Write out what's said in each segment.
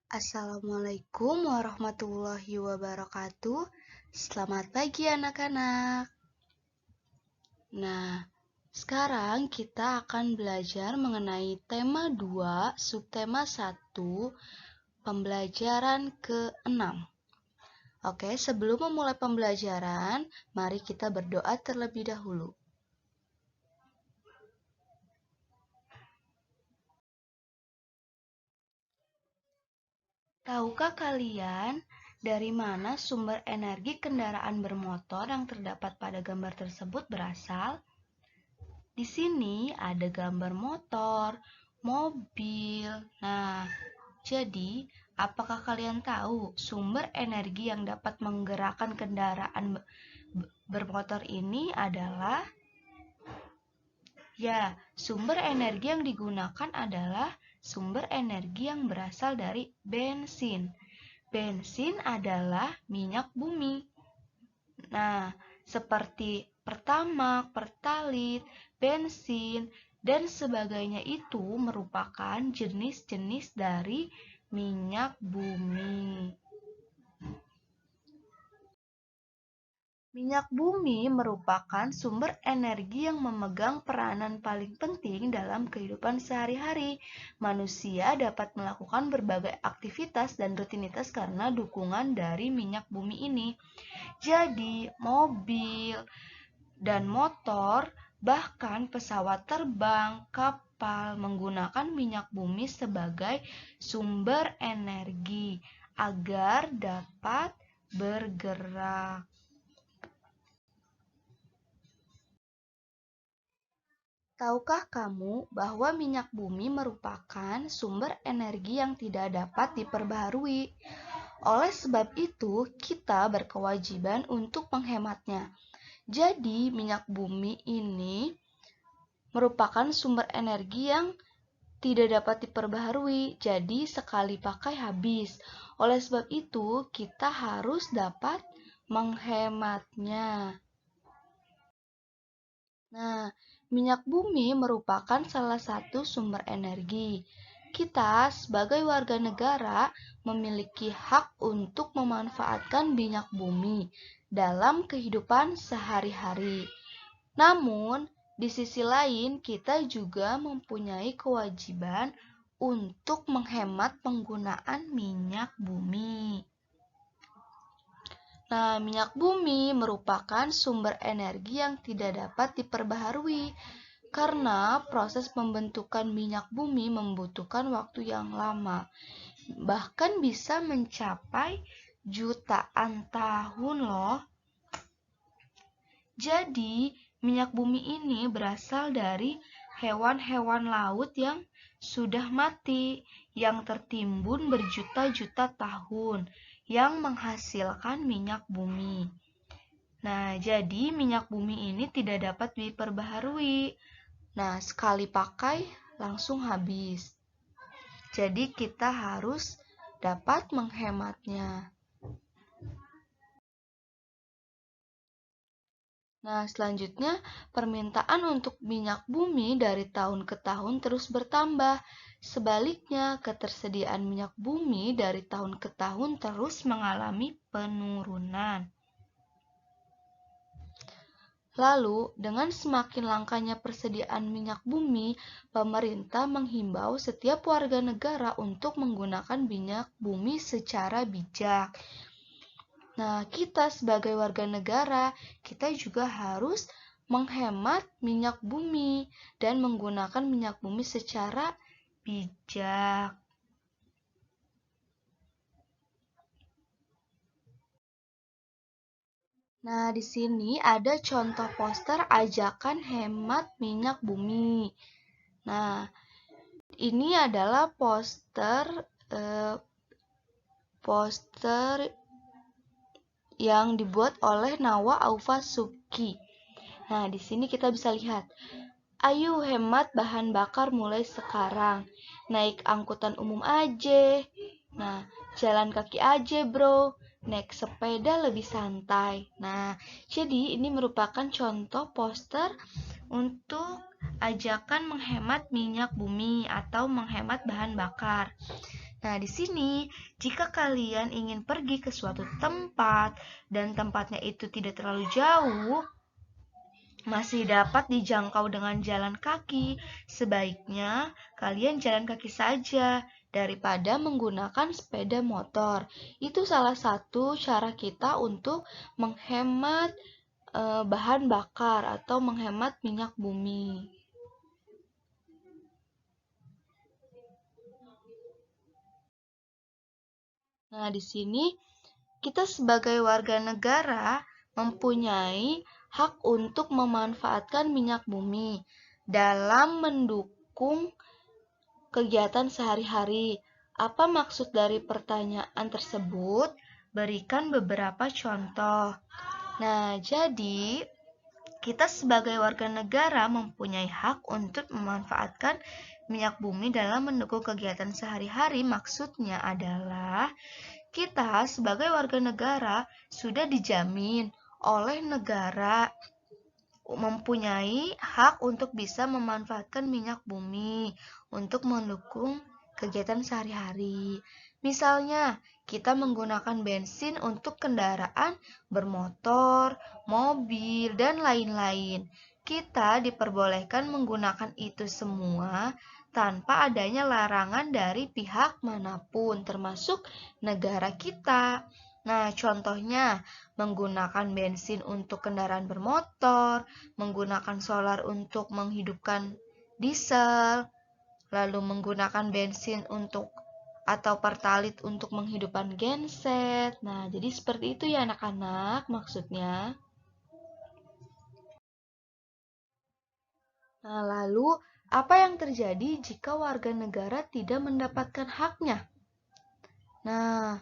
Assalamualaikum warahmatullahi wabarakatuh. Selamat pagi anak-anak. Nah, sekarang kita akan belajar mengenai tema 2, subtema 1, pembelajaran ke-6. Oke, sebelum memulai pembelajaran, mari kita berdoa terlebih dahulu. Tahukah kalian dari mana sumber energi kendaraan bermotor yang terdapat pada gambar tersebut berasal? Di sini ada gambar motor, mobil. Nah, jadi apakah kalian tahu sumber energi yang dapat menggerakkan kendaraan bermotor ini adalah? Ya, sumber energi yang digunakan adalah sumber energi yang berasal dari bensin. Bensin adalah minyak bumi. Nah, seperti Pertamax, Pertalite, bensin, dan sebagainya itu merupakan jenis-jenis dari minyak bumi. Minyak bumi merupakan sumber energi yang memegang peranan paling penting dalam kehidupan sehari-hari. Manusia dapat melakukan berbagai aktivitas dan rutinitas karena dukungan dari minyak bumi ini. Jadi, mobil dan motor, bahkan pesawat terbang, kapal menggunakan minyak bumi sebagai sumber energi agar dapat bergerak. Tahukah kamu bahwa minyak bumi merupakan sumber energi yang tidak dapat diperbaharui? Oleh sebab itu, kita berkewajiban untuk menghematnya. Jadi, minyak bumi ini merupakan sumber energi yang tidak dapat diperbaharui, jadi sekali pakai habis. Oleh sebab itu, kita harus dapat menghematnya. Nah, minyak bumi merupakan salah satu sumber energi. Kita sebagai warga negara memiliki hak untuk memanfaatkan minyak bumi dalam kehidupan sehari-hari. Namun, di sisi lain kita juga mempunyai kewajiban untuk menghemat penggunaan minyak bumi. Nah, minyak bumi merupakan sumber energi yang tidak dapat diperbaharui karena proses pembentukan minyak bumi membutuhkan waktu yang lama, bahkan bisa mencapai jutaan tahun loh. Jadi, minyak bumi ini berasal dari hewan-hewan laut yang sudah mati, yang tertimbun berjuta-juta tahun, yang menghasilkan minyak bumi. Nah, jadi minyak bumi ini tidak dapat diperbaharui. Nah, sekali pakai langsung habis. Jadi, kita harus dapat menghematnya. Nah, selanjutnya permintaan untuk minyak bumi dari tahun ke tahun terus bertambah. Sebaliknya, ketersediaan minyak bumi dari tahun ke tahun terus mengalami penurunan. Lalu, dengan semakin langkanya persediaan minyak bumi, pemerintah menghimbau setiap warga negara untuk menggunakan minyak bumi secara bijak. Nah, kita sebagai warga negara, kita juga harus menghemat minyak bumi dan menggunakan minyak bumi secara bijak. Nah, di sini ada contoh poster ajakan hemat minyak bumi. Nah, ini adalah poster yang dibuat oleh Nawa Aufa Subki. Nah, di sini kita bisa lihat, ayo hemat bahan bakar mulai sekarang. Naik angkutan umum aja. Nah, jalan kaki aja, bro. Naik sepeda lebih santai. Nah, jadi ini merupakan contoh poster untuk ajakan menghemat minyak bumi atau menghemat bahan bakar. Nah, di sini jika kalian ingin pergi ke suatu tempat dan tempatnya itu tidak terlalu jauh, masih dapat dijangkau dengan jalan kaki, sebaiknya kalian jalan kaki saja daripada menggunakan sepeda motor. Itu salah satu cara kita untuk menghemat bahan bakar atau menghemat minyak bumi. Nah, di sini kita sebagai warga negara mempunyai hak untuk memanfaatkan minyak bumi dalam mendukung kegiatan sehari-hari. Apa maksud dari pertanyaan tersebut? Berikan beberapa contoh. Nah, jadi kita sebagai warga negara mempunyai hak untuk memanfaatkan minyak bumi dalam mendukung kegiatan sehari-hari. Maksudnya adalah kita sebagai warga negara sudah dijamin oleh negara mempunyai hak untuk bisa memanfaatkan minyak bumi untuk mendukung kegiatan sehari-hari. Misalnya, kita menggunakan bensin untuk kendaraan bermotor, mobil, dan lain-lain. Kita diperbolehkan menggunakan itu semua tanpa adanya larangan dari pihak manapun, termasuk negara kita. Nah, contohnya menggunakan bensin untuk kendaraan bermotor, menggunakan solar untuk menghidupkan diesel, lalu menggunakan bensin untuk atau pertalite untuk menghidupkan genset. Nah, jadi seperti itu ya anak-anak maksudnya. Nah, lalu apa yang terjadi jika warga negara tidak mendapatkan haknya? Nah,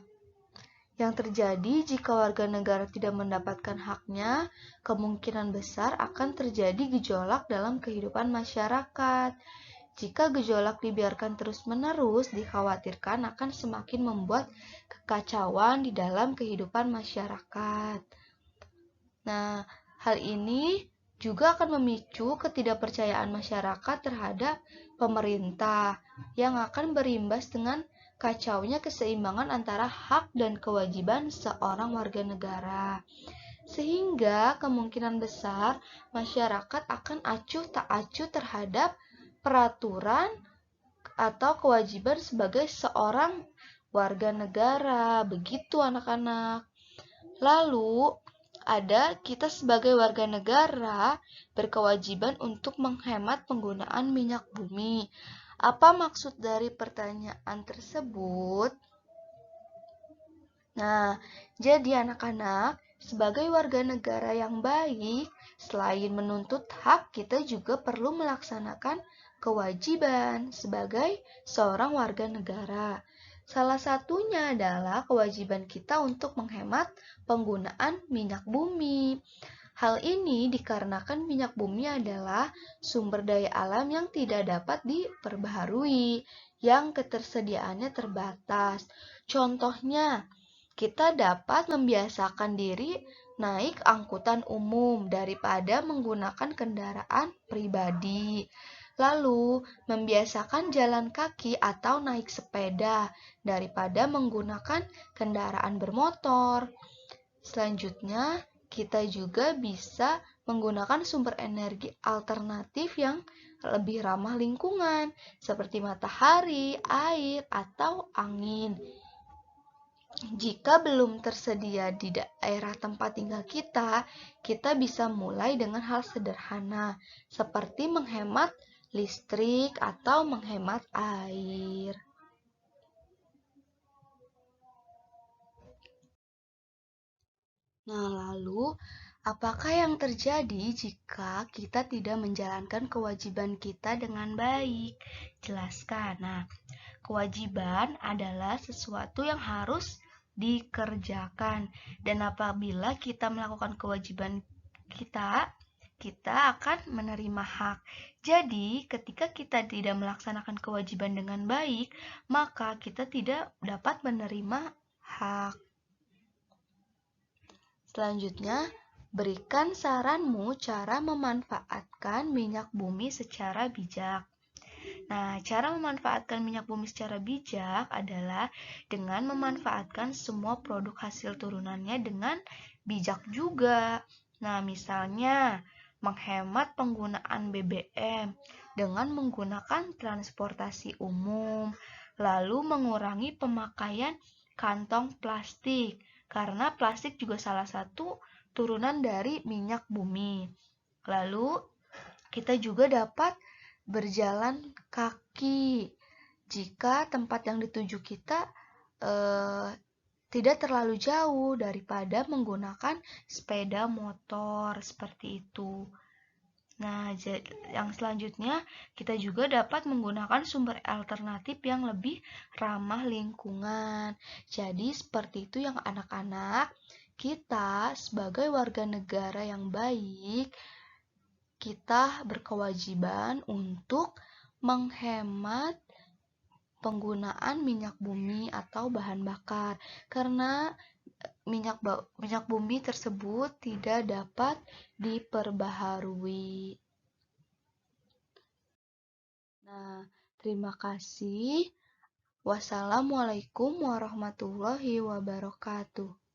yang terjadi jika warga negara tidak mendapatkan haknya, kemungkinan besar akan terjadi gejolak dalam kehidupan masyarakat. Jika gejolak dibiarkan terus-menerus, dikhawatirkan akan semakin membuat kekacauan di dalam kehidupan masyarakat. Nah, hal ini juga akan memicu ketidakpercayaan masyarakat terhadap pemerintah yang akan berimbas dengan kacaunya keseimbangan antara hak dan kewajiban seorang warga negara. Sehingga kemungkinan besar masyarakat akan acuh tak acuh terhadap peraturan atau kewajiban sebagai seorang warga negara. Begitu anak-anak. Lalu ada kita sebagai warga negara berkewajiban untuk menghemat penggunaan minyak bumi. Apa maksud dari pertanyaan tersebut? Nah, jadi anak-anak, sebagai warga negara yang baik, selain menuntut hak, kita juga perlu melaksanakan kewajiban sebagai seorang warga negara. Salah satunya adalah kewajiban kita untuk menghemat penggunaan minyak bumi. Hal ini dikarenakan minyak bumi adalah sumber daya alam yang tidak dapat diperbaharui, yang ketersediaannya terbatas. Contohnya, kita dapat membiasakan diri naik angkutan umum daripada menggunakan kendaraan pribadi. Lalu, membiasakan jalan kaki atau naik sepeda daripada menggunakan kendaraan bermotor. Selanjutnya, kita juga bisa menggunakan sumber energi alternatif yang lebih ramah lingkungan, seperti matahari, air, atau angin. Jika belum tersedia di daerah tempat tinggal kita, kita bisa mulai dengan hal sederhana, seperti menghemat listrik atau menghemat air. Nah, lalu apakah yang terjadi jika kita tidak menjalankan kewajiban kita dengan baik? Jelaskan. Nah, kewajiban adalah sesuatu yang harus dikerjakan, dan apabila kita melakukan kewajiban kita akan menerima hak. Jadi, ketika kita tidak melaksanakan kewajiban dengan baik, maka kita tidak dapat menerima hak. Selanjutnya, berikan saranmu cara memanfaatkan minyak bumi secara bijak. Nah, cara memanfaatkan minyak bumi secara bijak adalah dengan memanfaatkan semua produk hasil turunannya dengan bijak juga. Nah, misalnya menghemat penggunaan BBM dengan menggunakan transportasi umum, lalu mengurangi pemakaian kantong plastik, karena plastik juga salah satu turunan dari minyak bumi. Lalu kita juga dapat berjalan kaki jika tempat yang dituju kita eh, tidak terlalu jauh daripada menggunakan sepeda motor seperti itu. Nah, yang selanjutnya kita juga dapat menggunakan sumber alternatif yang lebih ramah lingkungan. Jadi seperti itu yang anak-anak, kita sebagai warga negara yang baik kita berkewajiban untuk menghemat penggunaan minyak bumi atau bahan bakar karena minyak bumi tersebut tidak dapat diperbaharui. Nah, terima kasih. Wassalamualaikum warahmatullahi wabarakatuh.